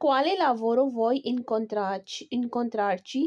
quale lavoro vuoi incontrarci?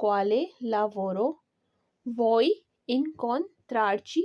quale lavoro vuoi incontrarci؟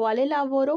quale lavoro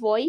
vuoi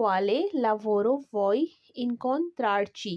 quale lavoro vuoi incontrarci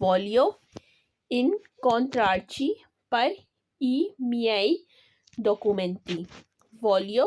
voglio incontrarci per i miei documenti. voglio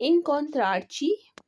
incontrarci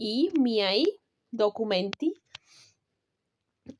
i miei documenti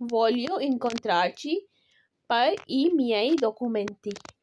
voglio incontrarci per i miei documenti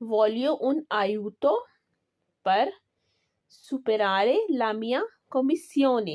voglio un aiuto per superare la mia commissione.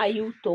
aiuto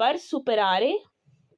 per superare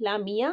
la mia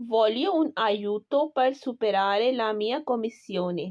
voglio un aiuto per superare la mia commissione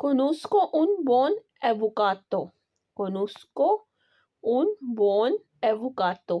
conosco un buon avvocato. conosco un buon avvocato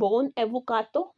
buon avvocato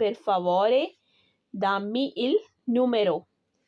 per favore dammi il numero.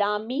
dammi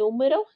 numero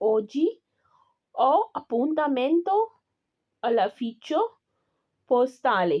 oggi ho appuntamento all'ufficio postale.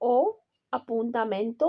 ho appuntamento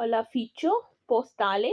all'ufficio postale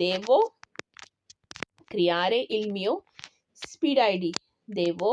devo creare il mio speed ID. devo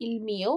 il mio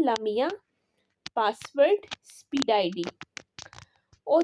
la mia password speed ID. ho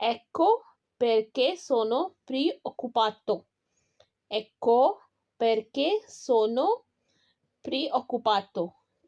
ecco perché sono preoccupato. ecco perché sono preoccupato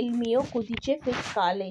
il mio codice fiscale۔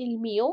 il mio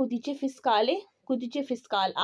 codice fiscale codice fiscale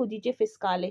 codice fiscale،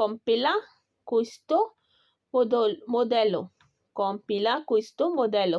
compila questo modello، compila questo modello،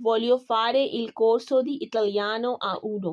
voglio fare il corso di italiano a uno،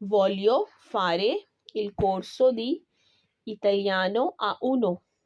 voglio fare il corso di italiano a uno،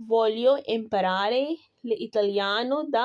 voglio imparare l'italiano da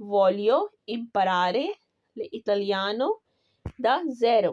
voglio imparare l'italiano da zero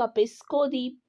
capisco di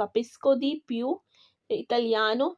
capisco di più italiano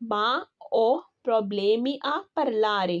ma ho problemi a parlare،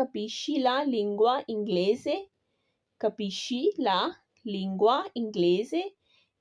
capisci la lingua inglese، capisci la lingua inglese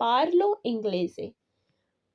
parlo inglese،